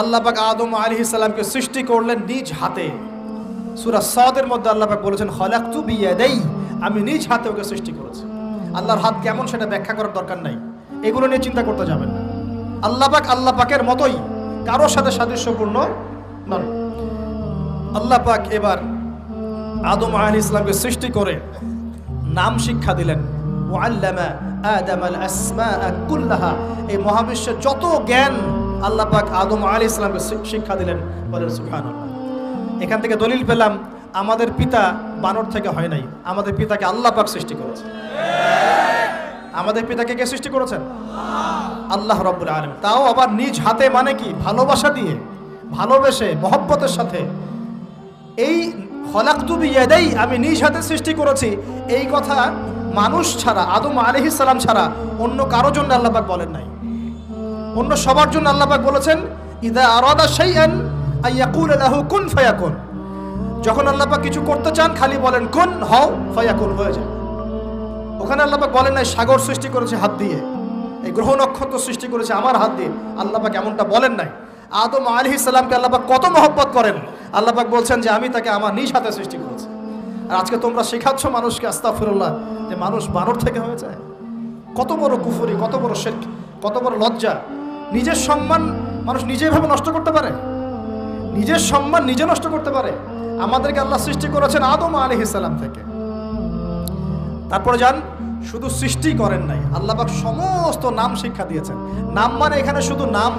আল্লাহ পাক আদম আলাইহিস সালামকে সৃষ্টি করলেন নিজ হাতে। সূরা সাদের মধ্যে আল্লাহ পাক বলেছেন খলাকতু বিয়াদাই, আমি নিজ হাতে ওকে সৃষ্টি করেছি। আল্লাহর হাত কেমন সেটা ব্যাখ্যা করার দরকার নাই, এগুলো নিয়ে চিন্তা করতে যাবেন না। আল্লাহ পাকের মতোই, কারোর সাথে সাদৃশ্যপূর্ণ নন। আল্লাহ পাক এবার আদম আলাইহিস সালামকে সৃষ্টি করে নাম শিক্ষা দিলেন। ওয়াল্লামা আদামাল আসমাআ কুল্লাহা, এই মহাবিশ্বের যত জ্ঞান আল্লাহ পাক আদম আলাইহিস সালামকে শিক্ষা দিলেন। বলেন সুবহানাল্লাহ। এখান থেকে দলিল পেলাম আমাদের পিতা বানর থেকে হয় নাই, আমাদের পিতাকে আল্লাহ পাক সৃষ্টি করেছেন। আমাদের পিতাকে কে সৃষ্টি করেছেন? আল্লাহ রাব্বুল আলামিন। তাও আবার নিজ হাতে, মানে কি? ভালোবাসা দিয়ে, ভালোবেসে, মহব্বতের সাথে। এই খলাকতু বিয়াদাই, আমি নিজ হাতে সৃষ্টি করেছি, এই কথা মানুষ ছাড়া, আদম আলাইহিস সালাম ছাড়া অন্য কারোর জন্য আল্লাহ পাক বলেন নাই। অন্য সবার জন্য আল্লাহ পাক বলেছেন ইযা আরাদা শাইআন আইয়াকুল লাহু কুন ফায়াকুন। যখন আল্লাহ পাক কিছু করতে চান খালি বলেন কুন, হও, ফায়াকুন, হয়ে যায়। ওখানে আল্লাহ পাক বলেন নাই সাগর সৃষ্টি করেছে হাত দিয়ে, এই গ্রহ নক্ষত্র সৃষ্টি করেছে আমার হাত দিয়ে। আল্লাহ পাক এমনটা বলেন নাই। আদম আলাইহিস সালামকে আল্লাহ পাক কত মহব্বত করেন, আল্লাহ পাক বলছেন যে আমি তাকে আমার নিজ হাতে সৃষ্টি করেছি। আর আজকে তোমরা শেখাচ্ছ মানুষকে, আস্তাগফিরুল্লাহ, যে মানুষ বানর থেকে হয়ে যায়। কত বড় কুফরি, কত বড় শিরক, কত বড় লজ্জা। নিজের সম্মান মানুষ নিজেভাবে নষ্ট করতে পারে, নিজের সম্মান নিজে নষ্ট করতে পারে। আমাদেরকে আল্লাহ সৃষ্টি করেছেন আদম আলাইহিস সালাম থেকে। তারপরে যান, শুধু সৃষ্টি করেন নাই, আল্লাহ পাক সমস্ত নাম শিক্ষা দিয়েছেন। নাম মানে এখানে শুধু নাম,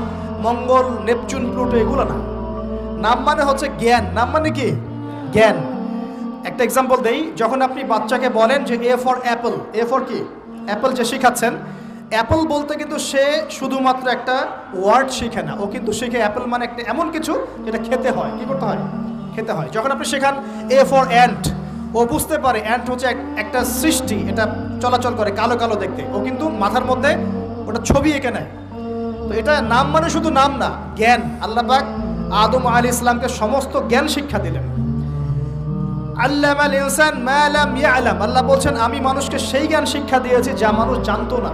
মঙ্গল, নেপচুন, প্লুটো এগুলো না। নাম মানে হচ্ছে জ্ঞান। নাম মানে কি? জ্ঞান। একটা এক্সাম্পল দেই, যখন আপনি বাচ্চাকে বলেন যে A for Apple, A for কি? অ্যাপল যে শিখাচ্ছেন, অ্যাপল বলতে কিন্তু সে শুধুমাত্র একটা ওয়ার্ড শিখে না, ও কিন্তু শিখে অ্যাপল মানে একটা এমন কিছু যেটা খেতে হয়। কি করতে হয়? খেতে হয়। যখন আপনি শেখান এ ফর অ্যান্ট, ও বুঝতে পারে অ্যান্ট হচ্ছে একটা সৃষ্টি, এটা চলাচল করে, কালো কালো দেখতে, ও কিন্তু মাথার মধ্যে ওটা ছবি এঁকে নেয়। তো এটা নাম মানে শুধু নাম না, জ্ঞান। আল্লাহ পাক আদম আলাইহিস সালামকে সমস্ত জ্ঞান শিক্ষা দিলেন। আল্লামাল ইনসান মা লাম ইয়ালাম, আল্লাহ বলছেন আমি মানুষকে সেই জ্ঞান শিক্ষা দিয়েছি যা মানুষ জানতো না।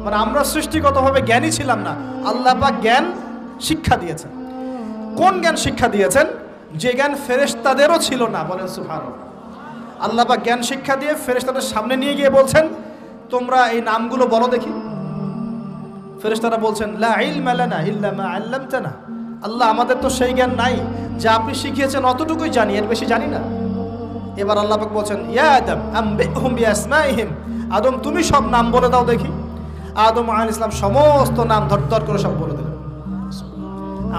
মানে আমরা সৃষ্টিগতভাবে জ্ঞানী ছিলাম না, আল্লাহ পাক জ্ঞান শিক্ষা দিয়েছেন। কোন জ্ঞান শিক্ষা দিয়েছেন? যে জ্ঞান ফেরেশতাদেরও ছিল না। বলেন সুবহানাল্লাহ। আল্লাহ পাক জ্ঞান শিক্ষা দিয়ে ফেরেশতাদের সামনে নিয়ে গিয়ে বলছেন তোমরা এই নামগুলো বলো দেখি। ফেরেশতারা বলছেন লা ইলমা লানা ইল্লা মা আল্লামতানা, আল্লাহ আমাদের তো সেই জ্ঞান নাই, যা আপনি শিখিয়েছেন অতটুকুই জানি, এর বেশি জানি না। এবার আল্লাহ পাক বলছেন ইয়া আদম আম্বিহুম বিআসমাইহিম, আদম তুমি সব নাম বলে দাও দেখি। আদম আলাইহিস সালাম সমস্ত নাম ধর করে সব বলে দিলেন।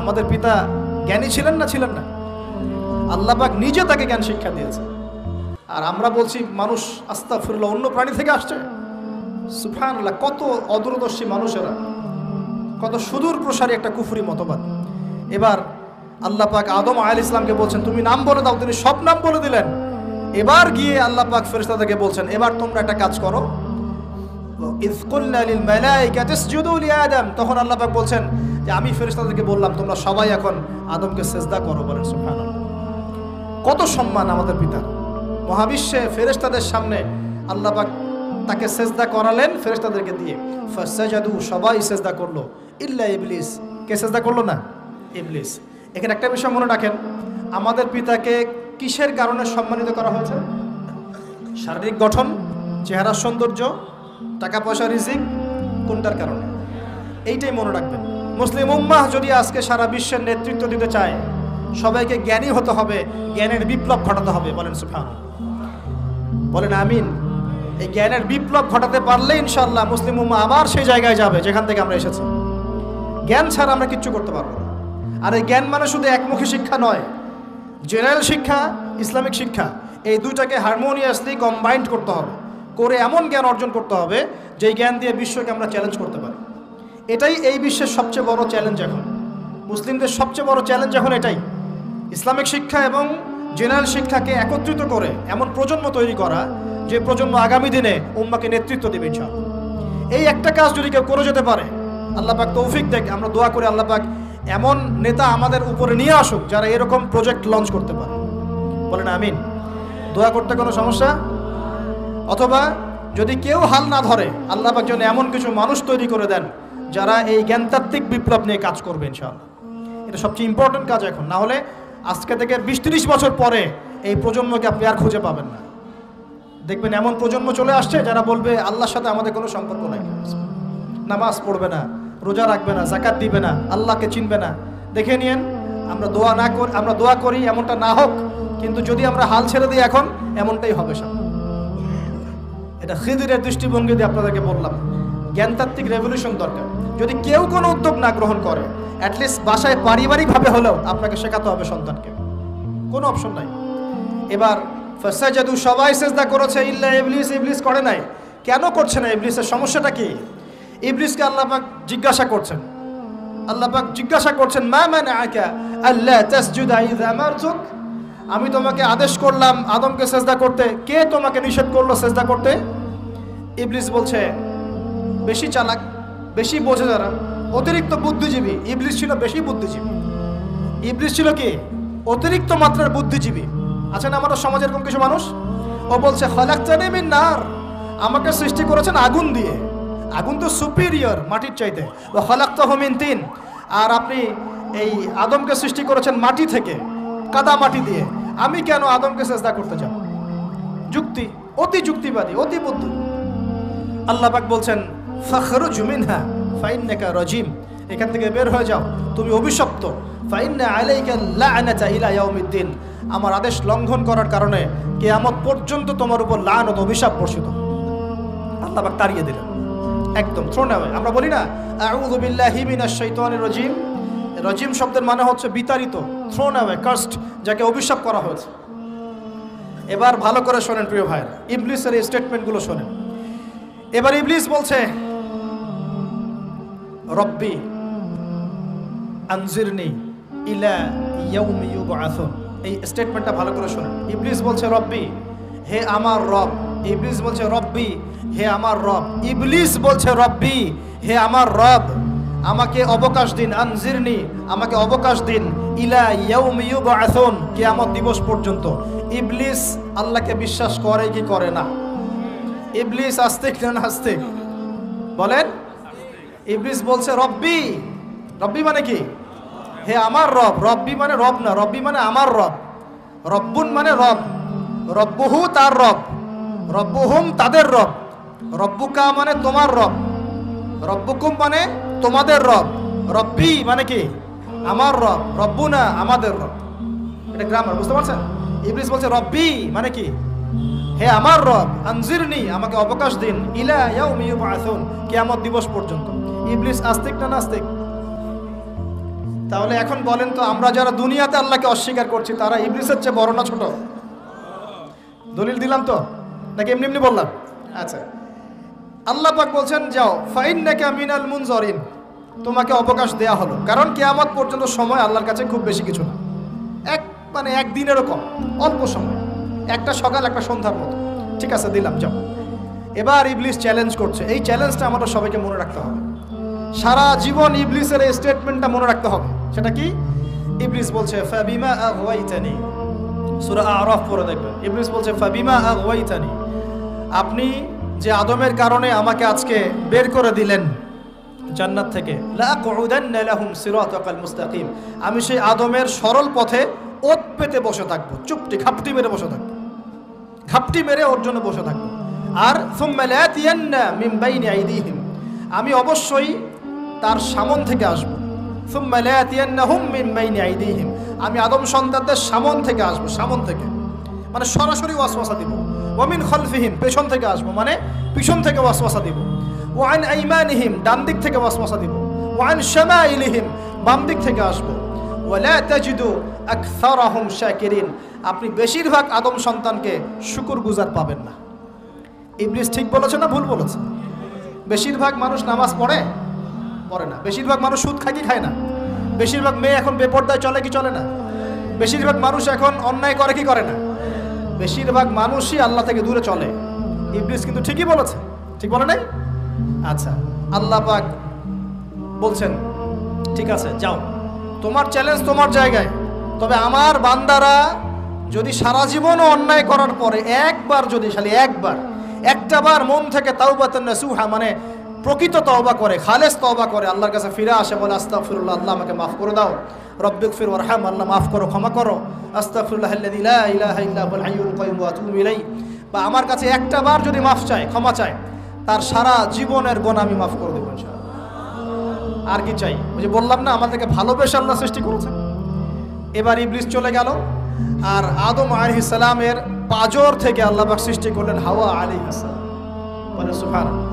আমাদের পিতা জ্ঞানী ছিলেন না? ছিলেন না। আল্লাহ পাক নিজে তাকে জ্ঞান শিক্ষা দিয়েছে। আর আমরা বলছি মানুষ আস্তাগফিরুল্লাহ অন্য প্রাণী থেকে আসছে। সুবহানাল্লাহ, কত অদূরদর্শী মানুষেরা, কত সুদূর প্রসারী একটা কুফরি মতবাদ। এবার আল্লাহ পাক আদম আলাইহিস সালামকে বলছেন তুমি নাম বলে দাও, তিনি সব নাম বলে দিলেন। এবার গিয়ে আল্লাহ পাক ফেরেশতাদেরকে বলছেন এবার তোমরা একটা কাজ করো, ইয কুলনা লিল মালাইকাতি ইসজুদু লি আদম, তখন আল্লাহ পাক বলছেন যে আমি ফেরেশতাদেরকে বললাম তোমরা সবাই এখন আদমকে সিজদা করো। বলেন সুবহানাল্লাহ। কত সম্মান আমাদের পিতার। মহাবিশ্বে ফেরেশতাদের সামনে আল্লাহ পাক তাকে সিজদা করালেন ফেরেশতাদেরকে দিয়ে। ফাসাজাদু, সবাই সিজদা করলো, ইল্লা ইবলিস। কে সিজদা করলো না? ইবলিস। এখানে একটা বিষয় মনে রাখেন, আমাদের পিতাকে কিসের কারণে সম্মানিত করা হয়েছে? শারীরিক গঠন, চেহারার সৌন্দর্য, টাকা পয়সা, রিজিক, কোনটার কারণে? এইটাই মনে রাখবেন। মুসলিম উম্মাহ যদি আজকে সারা বিশ্বের নেতৃত্ব দিতে চায়, সবাইকে জ্ঞানী হতে হবে, জ্ঞানের বিপ্লব ঘটাতে হবে। বলেন সুবহানাল্লাহ। বলেন আমিন। এই জ্ঞানের বিপ্লব ঘটাতে পারলে ইনশাআল্লাহ মুসলিম উম্মাহ আবার সেই জায়গায় যাবে যেখান থেকে আমরা এসেছি। জ্ঞান ছাড়া আমরা কিচ্ছু করতে পারবো না। আর এই জ্ঞান মানে শুধু একমুখী শিক্ষা নয়, জেনারেল শিক্ষা, ইসলামিক শিক্ষা, এই দুইটাকে হারমোনিয়াসলি কম্বাইন্ড করতে হবে, করে এমন জ্ঞান অর্জন করতে হবে যেই জ্ঞান দিয়ে বিশ্বকে আমরা চ্যালেঞ্জ করতে পারি। এটাই এই বিশ্বের সবচেয়ে বড় চ্যালেঞ্জ এখন, মুসলিমদের সবচেয়ে বড় চ্যালেঞ্জ এখন এটাই। ইসলামিক শিক্ষা এবং জেনারেল শিক্ষাকে একত্রিত করে এমন প্রজন্ম তৈরি করা যে প্রজন্ম আগামী দিনে উম্মাকে নেতৃত্ব দেবে ইনশাআল্লাহ। এই একটা কাজ যদি কেউ করে যেতে পারে, আল্লাহ পাক তৌফিক দেখ। আমরা দোয়া করি আল্লাহ পাক এমন নেতা আমাদের উপরে নিয়ে আসুক যারা এরকম প্রজেক্ট লঞ্চ করতে পারে। বলেন আমিন। দোয়া করতে কোনো সমস্যা? অথবা যদি কেউ হাল না ধরে, আল্লাহ পাক যেন এমন কিছু মানুষ তৈরি করে দেন যারা এই জ্ঞানতাত্ত্বিক বিপ্লব নিয়ে কাজ করবে ইনশাআল্লাহ। এটা সবচেয়ে ইম্পর্টেন্ট কাজ এখন, না হলে আজকে থেকে 20-30 বছর পরে এই প্রজন্মকে আপনি আর খুঁজে পাবেন না। দেখবেন এমন প্রজন্ম চলে আসছে যারা বলবে আল্লাহর সাথে আমাদের কোনো সম্পর্ক নাই, নামাজ পড়বে না, রোজা রাখবে না, যাকাত দিবে না, আল্লাহকে চিনবে না। দেখে নিয়েন, আমরা দোয়া করি এমনটা না হোক, কিন্তু যদি আমরা হাল ছেড়ে দিই এখন এমনটাই হবে সব। এটা খিদিরের দৃষ্টিভঙ্গি দিয়ে আপনাদেরকে বললাম। জ্ঞানতাত্ত্বিক রেভলিউশন দরকার। যদি কেউ কোনো উদ্যোগ না গ্রহণ করে, অ্যাটলিস্ট বাসায় পারিবারিকভাবে হলেও আপনাকে শেখাতে হবে সন্তানকে, কোনো অপশন নাই। এবার ফাসাজাদু, সবাই সেজদা করেছে ইল্লা ইবলিস, ইবলিস করে নাই। কেন করছে না ইবলিসের সমস্যাটা কি? ইবলিসকে আল্লাহ পাক জিজ্ঞাসা করছেন, আল্লাহ পাক জিজ্ঞাসা করছেন মা মানাআকা আল্লা তাসজুদা ইযা আমারতুক, আমি তোমাকে আদেশ করলাম আদমকে সেজদা করতে, কে তোমাকে নিষেধ করলো সেজদা করতে? ইবলিস বলছে বেশি চালাক, বেশি বোঝে যারা, অতিরিক্ত বুদ্ধিজীবী। ইবলিস ছিল বেশি বুদ্ধিজীবী। ইবলিস ছিল কি? অতিরিক্ত মাত্রার বুদ্ধিজীবী। আছে না আমাদের সমাজে এরকম কিছু মানুষ? ও বলছে খালাকতানি মিন নার, আমাকে সৃষ্টি করেছেন আগুন দিয়ে, আগুন তো সুপিরিয়র মাটির চাইতে। ও খালাকতাহু মিন তিন, আর আপনি এই আদমকে সৃষ্টি করেছেন মাটি থেকে, কাদা মাটি দিয়ে, আমি কেন আদমকে সেজদা করতে যাব? যুক্তি, অতি যুক্তিবাদী, অতি বুদ্ধি। আল্লাহ পাক বলছেন ফাখরুজ মিনহা ফাইন্নাকা রাজিম, এখান থেকে বের হয়ে যাও, তুমি অভিশপ্ত। ফাইন্না আলাইকা লা'নাতা ইলা ইয়াউমিদ্দিন, আমার আদেশ লঙ্ঘন করার কারণে কিয়ামত পর্যন্ত তোমার উপর লানত, অভিশাপ বর্ষিত। আল্লাহ পাক তাড়িয়ে দিলেন, একদম থ্রোন অ্যাওয়ে। আমরা বলি না আউযু বিল্লাহি মিনাশ শাইতানির রাজিম, রাজিম শব্দের মানে হচ্ছে বিতাড়িত, থ্রোন অ্যাওয়ে, কার্সড, যাকে অভিশাপ করা হয়েছে। এবার ভালো করে শোনেন প্রিয় ভাইরা, ইবলিসের এই স্টেটমেন্টগুলো শোনেন। এবার ইবলিস বলছে রব্বি আনজিরনি ইলা ইয়াউমি ইউবআসুন, এই স্টেটমেন্টটা ভালো করে শোনেন। ইবলিস বলছে রব্বি, হে আমার রব। ইবলিস বলছে রব্বি, হে আমার রব। ইবলিস বলছে রব্বি, হে আমার রব, আমাকে অবকাশ দিন, আনজিরনি, আমাকে অবকাশ দিন, ইলা ইয়াউমি ইউবআসুন, কিয়ামত দিবস পর্যন্ত। ইবলিস আল্লাহকে বিশ্বাস করে কি করে না? ইবলিস আস্তিক না নাস্তিক বলেন? ইবলিস বলছে রব্বি, রব্বি মানে কি? হে আমার রব। রব্বি মানে রব না, রব্বি মানে আমার রব। রব্বুন মানে রব, রব্বুহু তার রব, রব্বুহুম তাদের রব, রব্বুকা মানে তোমার রব, রব্বুকুম মানে তোমাদের রব, রব্বি মানে কি? আমার রব, রব্বুনা আমাদের রব। এটা গ্রামার, বুঝতে পারছেন? ইবলিস বলছে রব্বি মানে কি? হে আমার রব, আনজিরনি, আমাকে অবকাশ দিন, ইলা ইয়াউমি ইউবআসুন, কিয়ামত দিবস পর্যন্ত। ইবলিস আস্তিক না নাস্তিক? তাহলে এখন বলেন তো, আমরা যারা দুনিয়াতে আল্লাহকে অস্বীকার করছি তারা ইবলিসের চেয়ে বড় না ছোট? দলিল দিলাম তো, নাকি এমনি এমনি বললাম? আচ্ছা, আল্লাহ পাক বলছেন যাও, ফাইন্নাকা মিনাল মুনজারিন, তোমাকে অবকাশ দেয়া হলো, কারণ কিয়ামত পর্যন্ত সময় আল্লাহর কাছে খুব বেশি কিছু না, এক দিনেরও কম, অল্প সময়, একটা সকাল একটা সন্ধ্যার মতো। ঠিক আছে, দিলাম, যাও। এবার ইবলিস চ্যালেঞ্জ করছে। এই চ্যালেঞ্জটা আমাদের সবাইকে মনে রাখতে হবে, সারা জীবন ইবলিসের এই স্টেটমেন্টটা মনে রাখতে হবে। সেটা কি? ইবলিস বলছে ফাবিমা আগওয়াইতানি, সূরা আরাফ পড়ে দেখবেন। ইবলিস বলছে ফাবিমা আগওয়াইতানি, আপনি যে আদমের কারণে আমাকে আজকে বের করে দিলেন জান্নাত থেকে, লাআকুদান্না লাহুম সিরাতাকাল মুস্তাকিম, আমি সেই আদমের সরল পথে ওত পেতে বসে থাকবো, চুপটি ঘাপটি মেরে বসে থাকবো, ঘাপটি মেরে ওর জন্য বসে থাকবো। আর সুম্মা লাতিয়ান্না মিন বাইনি আইদিহিম, আমি অবশ্যই তার সামন থেকে আসবো। সুম্মা লাতিয়ান্নাহুম মিন বাইনি আইদিহিম, আমি আদম সন্তানদের সামন থেকে আসবো, সামন থেকে মানে সরাসরি ওয়াসওয়াসা দিব। ওয়া মিন খালফিহিম, পেছন থেকে আসবো মানে পিছন থেকে ওয়াসওয়াসা দিব। ওয়া আন আইমানিহিম, ডান দিক থেকে ওয়াসওয়াসা দিব। ওয়া আন শামাইলিহিম, বাম দিক থেকে আসবো। ওয়ালা তাজিদু আকসারাহুম শাকিরিন, আপনি বেশিরভাগ আদম সন্তানকে শুকরগুজার পাবেন না। ইবলিস ঠিক বলেছে না ভুল বলেছে? বেশিরভাগ মানুষ নামাজ পড়ে না, বেশিরভাগ মানুষ সুদ খায় কি খায় না, বেশিরভাগ মেয়ে এখন বেপরদায় চলে কি চলে না, বেশিরভাগ মানুষ এখন অন্যায় করে কি করে না, বেশিরভাগ মানুষই আল্লাহ থেকে দূরে চলে। ইবলিস কিন্তু ঠিকই বলেছে, ঠিক বলে নাই? আচ্ছা, আল্লাহ পাক বলছেন ঠিক আছে যাও, তোমার চ্যালেঞ্জ তোমার জায়গায়, তবে আমার বান্দারা যদি সারা জীবনও অন্যায় করার পরে একবার, যদি খালি একটাবার মন থেকে তাওবাতান নাসুহা মানে প্রকৃত তওবা করে, খালেস তওবা করে, আল্লাহর কাছে ফিরে আসে, বলে আস্তাগফিরুল্লাহ, আল্লাহ আমাকে মাফ করে দাও, রব্বিগফির ওয়ারহাম, আল্লাহ মাফ করো, ক্ষমা করো, আস্তাগফিরুল্লাহাল্লাযী লা ইলাহা ইল্লা হুয়াল হাইয়ুল কাইয়্যুম ওয়া আতুবু ইলাইহি, বা আমার কাছে একটা বার যদি মাফ চায়, ক্ষমা চায়, তার সারা জীবনের গুনাহ আমি মাফ করে দেব ইনশাআল্লাহ। আর কি চাই? ওই যে বললাম না, আমাদেরকে ভালোবেসে আল্লাহ সৃষ্টি করেছেন। এবার ইবলিস চলে গেল, আর আদম আলাইহিস সালামের পাঁজর থেকে আল্লাহ পাক সৃষ্টি করলেন হাওয়া আলাইহিস সালাম। বলে সুবহানাল্লাহ।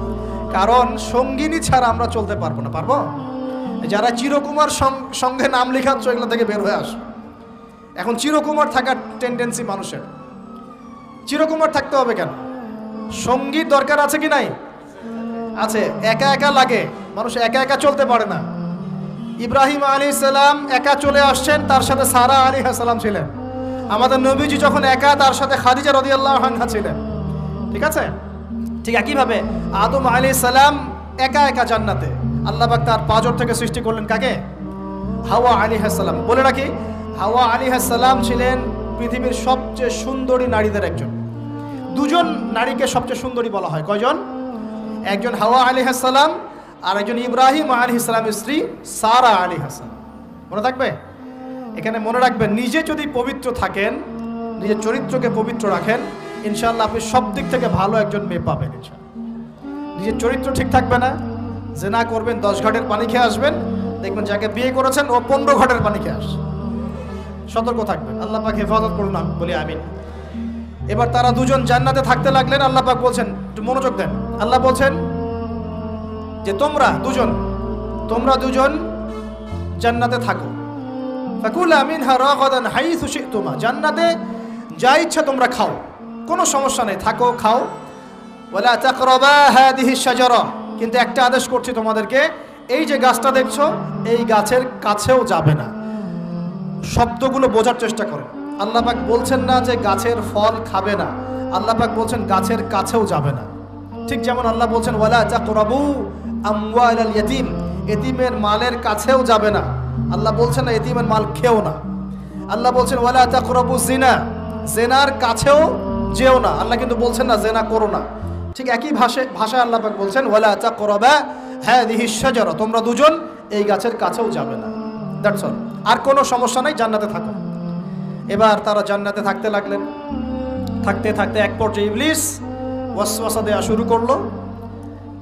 কারণ সঙ্গিনী ছাড়া আমরা চলতে পারবো না। পারবো? যারা চিরকুমার সঙ্গে নাম লেখাচ্ছ, এগুলো থেকে বের হয়ে আসো। এখন চিরকুমার থাকার টেন্ডেন্সি মানুষের। চিরকুমার থাকতে হবে কেন? সঙ্গীর দরকার আছে কি নাই? আছে। একা একা লাগে, মানুষ একা একা চলতে পারে না। ইব্রাহিম আলাইহিস সালাম একা চলে আসছেন, তার সাথে সারা আলাইহিস সালাম ছিলেন। আমাদের নবীজি যখন একা, তার সাথে খাদিজা রাদিয়াল্লাহু আনহা ছিলেন। ঠিক আছে? ঠিক একইভাবে আদম আলাইহিস সালাম একা একা জান্নাতে, আল্লাহ পাক তার পাঁজর থেকে সৃষ্টি করলেন কাকে? হাওয়া আলাইহিস সালাম। বলে রাখি, হাওয়া আলাইহিস সালাম ছিলেন পৃথিবীর সবচেয়ে সুন্দরী নারীদের একজন। দুজন নারীকে সবচেয়ে সুন্দরী বলা হয়। কয়জন? একজন হাওয়া আলাইহিস সালাম, আর একজন ইব্রাহিম আলাইহিস সালামের স্ত্রী সারা আলাইহিস সালাম। মনে থাকবে? এখানে মনে রাখবেন, নিজে যদি পবিত্র থাকেন, নিজের চরিত্রকে পবিত্র রাখেন, ইনশাআল্লাহ আপনি সব দিক থেকে ভালো একজন মেয়ে পাবেন ইনশাআল্লাহ। নিজের চরিত্র ঠিক থাকবে না, জেনা করবেন, 10 ঘাটের পানি খেয়ে আসবেন, দেখবেন যাকে বিয়ে করেছেন ও 15 ঘাটের পানি খেয়ে আসে। সতর্ক থাকবেন। আল্লাহ পাক হেফাজত করুন, বলি আমিন। এবার তারা দুজন জান্নাতে থাকতে লাগলেন। আল্লাহ পাক বলছেন, একটু মনোযোগ দেন, আল্লাহ বলছেন যে তোমরা দুজন জান্নাতে থাকো। ফাকুলা মিনহা রাগাদান হাইসু শি'তুমা, জান্নাতে যা ইচ্ছা তোমরা খাও, কোনো সমস্যা নেই, থাকো, খাও। ওয়ালা তাকরাবা হাদিহি শাজারা, কিন্তু একটা আদেশ করছি তোমাদেরকে, এই যে গাছটা দেখছো, এই গাছের কাছেও যাবে না। শব্দগুলো বোঝার চেষ্টা করো। আল্লাহ পাক বলছেন না যে গাছের ফল খাবে না, আল্লাহ পাক বলছেন গাছের কাছেও যাবে না। ঠিক যেমন আল্লাহ বলছেন ওয়ালা তাকরাবু আমওয়ালাল ইয়াতীম, এতিমের মালের কাছেও যাবে না। আল্লাহ বলছেন না এতিমের মাল খেও না। আল্লাহ বলছেন ওয়ালা তাকরাবু জিনা, জেনার কাছেও যেও না। আল্লাহ কিন্তু বলছেন না জেনা করো না। ঠিক একই ভাষায় আল্লাহ পাক বলছেন ওয়ালা তাকরাবা হাদিহি শাজারা, তোমরা দুজন এই গাছের কাছেও যাবে না। That's all. আর কোনো সমস্যা নাই, জান্নাতে থাকো। এবার তারা জান্নাতে থাকতে লাগলেন। থাকতে থাকতে এক পর্যায়ে ইবলিস ওয়াসওয়াসা দেওয়া শুরু করলো।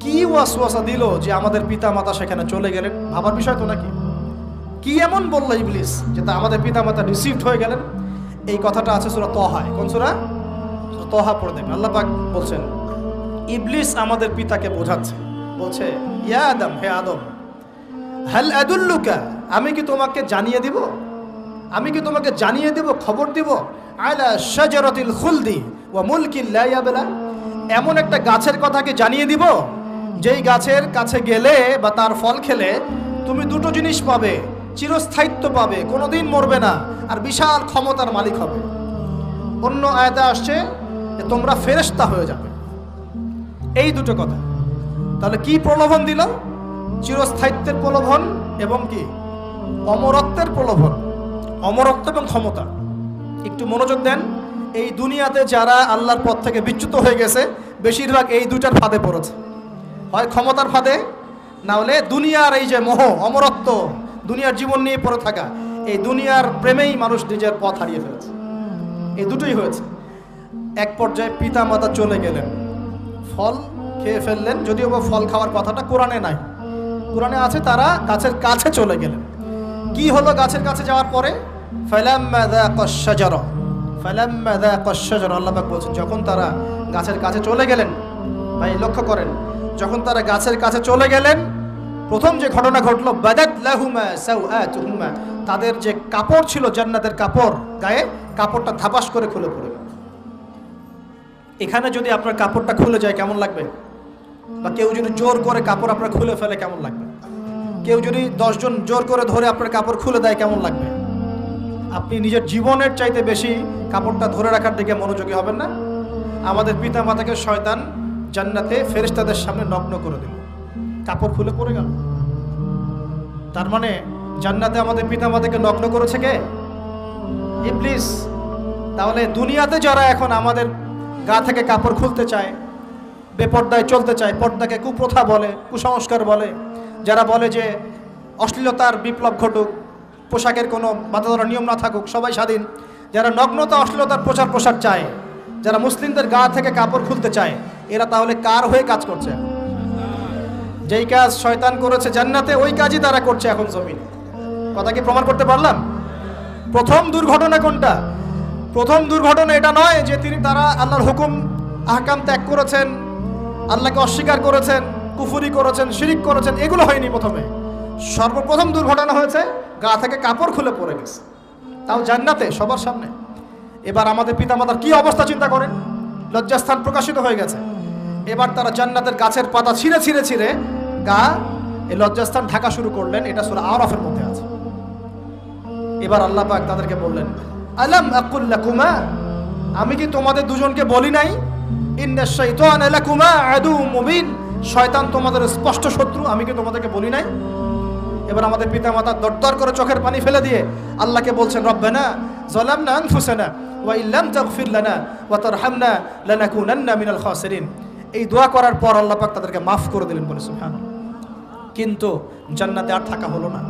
কি ওয়াসওয়াসা দিল যে আমাদের পিতা মাতা সেখানে চলে গেলেন? ভাবার বিষয় তো নাকি? কি এমন বলল ইবলিস যে তা আমাদের পিতা মাতা রিসিভড হয়ে গেলেন? এই কথাটা আছে সূরা তাহায়। কোন সূরা? সূরা তাহা পড়ে দেখবেন। আল্লাহ পাক বলছেন, ইবলিস আমাদের পিতাকে বোঝাচ্ছে, বলছে ইয়া আদম, হে আদম, হাল আদুল্লুকা, আমি কি তোমাকে জানিয়ে দিব, খবর দিব, আলা শাজারাতিল খুলদি ওয়া মুলকিন লা ইয়াবলা, এমন একটা গাছের কথা কি জানিয়ে দিব যেই গাছের কাছে গেলে বা তার ফল খেলে তুমি দুটো জিনিস পাবে, চিরস্থায়িত্ব পাবে, কোনোদিন মরবে না, আর বিশাল ক্ষমতার মালিক হবে। অন্য আয়াতে আসছে যে তোমরা ফেরেশতা হয়ে যাবে। এই দুটো কথা। তাহলে কি প্রলোভন দিল? চিরস্থায়িত্বের প্রলোভন এবং কি অমরত্বের প্রলোভন। অমরত্ব এবং ক্ষমতা। একটু মনোযোগ দেন। এই দুনিয়াতে যারা আল্লাহর পথ থেকে বিচ্যুত হয়ে গেছে, বেশিরভাগ এই দুটার ফাঁদে পড়েছে। হয় ক্ষমতার ফাঁদে, না হলে দুনিয়ার এই যে মোহ, অমরত্ব, দুনিয়ার জীবন নিয়ে পড়ে থাকা, এই দুনিয়ার প্রেমেই মানুষ নিজের পথ হারিয়ে ফেলেছে। এই দুটোই হয়েছে। এক পর্যায়ে পিতা মাতা চলে গেলেন, ফল খেয়ে ফেললেন। যদিও বা ফল খাওয়ার কথাটা কোরআনে নাই, কোরআনে আছে তারা গাছের কাছে চলে গেলেন। কি হলো গাছের কাছে যাওয়ার পরে? ফালাম্মা যাকাশ শাজারা, আল্লাহ পাক বলছেন যখন তারা গাছের কাছে চলে গেলেন। ভাই লক্ষ্য করেন, যখন তারা গাছের কাছে চলে গেলেন, প্রথম যে ঘটনা ঘটলো, বাদাত লাহুমা সাওআতুহুমা, তাদের যে কাপড় ছিল জান্নাতের কাপড়, গায়ে কাপড়টা ধাপাস করে খুলে পড়ে গেল। এখানে যদি আপনার কাপড়টা খুলে যায় কেমন লাগবে? বা কেউ যদি জোর করে কাপড় আপনার খুলে ফেলে কেমন লাগবে? কেউ যদি 10 জন জোর করে ধরে আপনার কাপড় খুলে দেয় কেমন লাগবে? আপনি নিজের জীবনের চাইতে বেশি কাপড়টা ধরে রাখার দিকে মনোযোগী হবেন না? আমাদের পিতা মাতাকে শয়তান জান্নাতে ফেরেশতাদের সামনে নগ্ন করে দিল, কাপড় খুলে পড়ে গেল। তার মানে জান্নাতে আমাদের পিতা মাতাকে নগ্ন করেছে কে? ইবলিস। তাহলে দুনিয়াতে যারা এখন আমাদের গা থেকে কাপড় খুলতে চায়, বেপর্দায় চলতে চায়, পর্দাকে কুপ্রথা বলে, কুসংস্কার বলে, যারা বলে যে অশ্লীলতার বিপ্লব ঘটুক, পোশাকের কোনো বাধা ধরা নিয়ম না থাকুক, সবাই স্বাধীন। যারা নগ্নতা অশ্লীলতার প্রচার প্রসার চায়, যারা মুসলিমদের গা থেকে কাপড় খুলতে চায়, এরা তাহলে কার হয়ে কাজ করছে? যেই কাজ শয়তান করেছে জান্নাতে, ওই কাজই তারা করছে এখন জমিনে। কথা কি প্রমাণ করতে পারলাম? প্রথম দুর্ঘটনা কোনটা? প্রথম দুর্ঘটনা এটা নয় যে তারা আল্লাহর হুকুম আহকাম ত্যাগ করেছেন, আল্লাহকে অস্বীকার করেছেন, কুফরি করেছেন, শিরিক করেছেন, এগুলো হয়নি প্রথমে। সর্বপ্রথম দুর্ঘটনা হয়েছে গা থেকে কাপড় খুলে পড়ে গেছে, তাও জান্নাতে সবার সামনে। এবার আমাদের পিতামাতার কি অবস্থা চিন্তা করেন, লজ্জাস্থান প্রকাশিত হয়ে গেছে। এবার তারা জান্নাতের গাছের পাতা ছিঁড়ে ছিঁড়ে ছিঁড়ে গা এই লজ্জাস্থান ঢাকা শুরু করলেন। এটা সূরা আরাফের মধ্যে আছে। এবার আল্লাহ পাক তাদেরকে বললেন, আলাম আকুল লাকুমা, আমি কি তোমাদের দুজনকে বলি নাই, ইন্নাশ শাইতানা লাকুমা আদুউম মুবিন, শয়তান তোমাদের স্পষ্ট শত্রু, আমি কি তোমাদেরকে বলি নাই? এবার আমাদের পিতামাতা দরদর করে চোখের পানি ফেলে দিয়ে আল্লাহকে বলছেন, রব্বানা যালামনা আনফুসানা ওয়া ইল্লাম তাগফির লানা ওয়া তারহামনা লানাকুনান্না মিনাল খাসিরিন। এই দোয়া করার পর আল্লাহ পাক তাদেরকে মাফ করে দিলেন, বলে সুবহানাল্লাহ। কিন্তু জান্নাতে আর থাকা হলো না,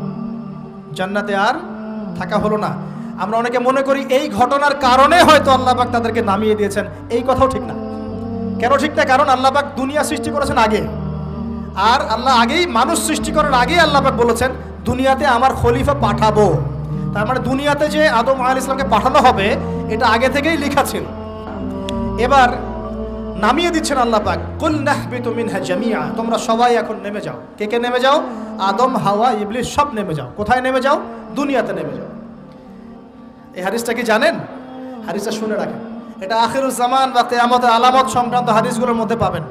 জান্নাতে আর থাকা হলো না। আমরা অনেকে মনে করি এই ঘটনার কারণে হয়তো আল্লাহ পাক তাদেরকে নামিয়ে দিয়েছেন, এই কথাও ঠিক না। কেন ঠিক না? কারণ আল্লাহ পাক দুনিয়া সৃষ্টি করেছেন আগে, আর আল্লাহ আগেই মানুষ সৃষ্টি করার আগেই আল্লাহ পাক বলেছেন দুনিয়াতে আমার খলিফা পাঠাবো। তার মানে দুনিয়াতে যে আদম আলাইহিস সালামকে পাঠানো হবে এটা আগে থেকেই লেখা ছিল। এবার নামিয়ে দিচ্ছেন আল্লাহ পাক, কুল নাহবিতু মিনহা জামিআ, তোমরা সবাই এখন নেমে যাও। কে কে নেমে যাও? আদম, হাওয়া, ইবলিস সব নেমে যাও। কোথায় নেমে যাও? দুনিয়াতে নেমে যাও। এই হাদিসটা কি জানেন? হাদিসটা শুনে রাখেন, এটা আখিরুজ জামান বা কিয়ামতের আলামত সংক্রান্ত হাদিসগুলোর মধ্যে পাবেন।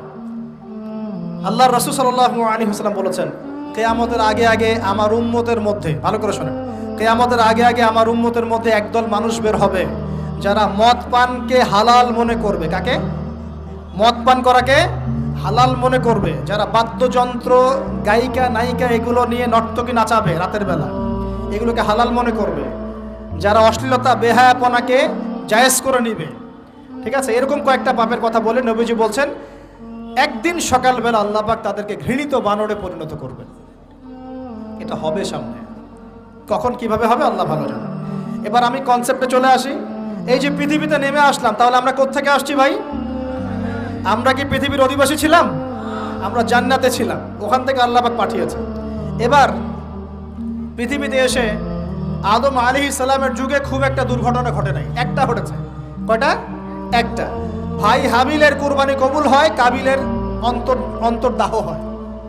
আল্লাহর রাসূল সাল্লাল্লাহু আলাইহি ওয়াসাল্লাম বলেছেন, কিয়ামতের আগে আগে আমার উম্মতের মধ্যে, ভালো করে শোনেন, কিয়ামতের আগে আগে আমার উম্মতের মধ্যে একদল মানুষ বের হবে যারা মদ পানকে হালাল মনে করবে। কাকে? মদ পান করাকে হালাল মনে করবে। যারা বাদ্যযন্ত্র, গায়িকা, নায়িকা এগুলো নিয়ে নর্তকী নাচাবে রাতের বেলা, এগুলোকে হালাল মনে করবে। যারা অশ্লীলতা, বেহায়াপনাকে জায়েজ করে নিবে। ঠিক আছে, এরকম কয়েকটা পাপের কথা বলে নবীজি বলছেন একদিন সকালবেলা আল্লাহ পাক তাদেরকে ঘৃণিত বানরে পরিণত করবেন। এটা হবে সামনে, কখন কিভাবে হবে আল্লাহ ভালো জানেন। এবার আমি কনসেপ্টে চলে আসি। এই যে পৃথিবীতে নেমে আসলাম, তাহলে আমরা কোত্থেকে আসছি ভাই? আমরা কি পৃথিবীর অধিবাসী ছিলাম? আমরা জান্নাতে ছিলাম, ওখান থেকে আল্লাহ পাক পাঠিয়েছে। এবার পৃথিবীতে এসে আদম আলাইহিস সালামের যুগে খুব একটা দুর্ঘটনা ঘটে নাই, একটা ঘটেছে। কয়টা? একটা। ভাই হাবিলের কুরবানি কবুল হয়, কাবিলের অন্তর্দাহ হয়,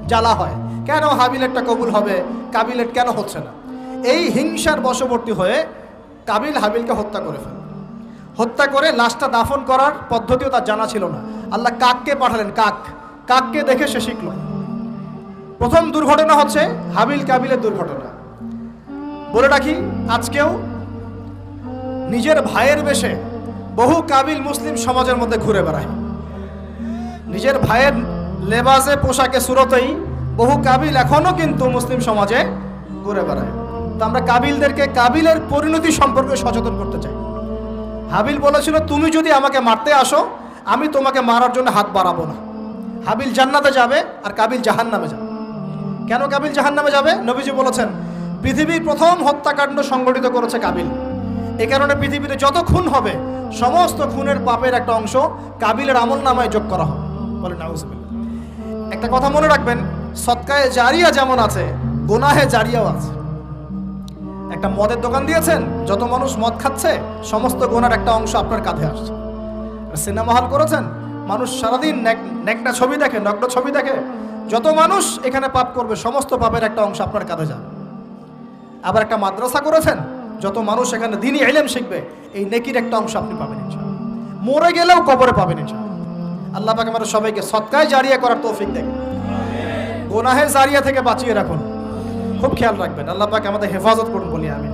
জ্বালা হয়। কেন হাবিলেরটা কবুল হবে, কাবিলের কেন হচ্ছে না? এই হিংসার বশবর্তী হয়ে কাবিল হাবিলকে হত্যা করে ফেলে। হত্যা করে লাশটা দাফন করার পদ্ধতিও তার জানা ছিল না। আল্লাহ কাককে পাঠালেন, কাককে দেখে সে শিখল। প্রথম দুর্ঘটনা হচ্ছে হাবিল কাবিলের দুর্ঘটনা। বলে রাখি, আজকেও নিজের ভাইয়ের বেশে বহু কাবিল মুসলিম সমাজের মধ্যে ঘুরে বেড়ায়। নিজের ভাইয়ের লেবাসে, পোশাকে, সুরতেই বহু কাবিল এখনো কিন্তু মুসলিম সমাজে ঘুরে বেড়ায়। তো আমরা কাবিলদেরকে কাবিলের পরিণতি সম্পর্কে সচেতন করতে চাই। হাবিল বলেছিল, তুমি যদি আমাকে মারতে আসো, আমি তোমাকে মারার জন্য হাত বাড়াবো না। হাবিল জান্নাতে যাবে আর কাবিল জাহান্নামে যাবে। কেন কাবিল জাহান্নামে যাবে? নবীজি বলেছেন, পৃথিবীর প্রথম হত্যাকাণ্ড সংগঠিত করেছে কাবিল। এই কারণে পৃথিবীতে যত খুন হবে, সমস্ত খুনের পাপের একটা অংশ কাবিলের আমল নামায় যোগ করা হবে। বলে নাউজুবিল্লাহ। একটা কথা মনে রাখবেন, সদকায়ে জারিয়া যেমন আছে, গুনাহে জারিয়াও আছে। একটা মদের দোকান দিয়েছেন, যত মানুষ মদ খাচ্ছে, সমস্ত গুনার একটা অংশ আপনার কাঁধে আসছে। সিনেমা হল করেছেন, মানুষ সারাদিন নেকটা ছবি দেখে, নগ্ন ছবি দেখে, যত মানুষ এখানে পাপ করবে, সমস্ত পাপের একটা অংশ আপনার কাঁধে যাবে। আবার একটা মাদ্রাসা করেছেন, যত মানুষ এখানে দ্বীনি ইলম শিখবে, এই নেকির একটা অংশ আপনি পাবেন ইনশাআল্লাহ। মরে গেলেও কবরে পাবেন ইনশাআল্লাহ। আল্লাহ পাক আমাদের সবাইকে সদকায়ে জারিয়া করার তৌফিক দেন, গুনাহে জারিয়া থেকে বাঁচিয়ে রাখুন। খুব খেয়াল রাখবেন, আল্লাহ পাক আমাদের হেফাজত করুন বলি আমিন।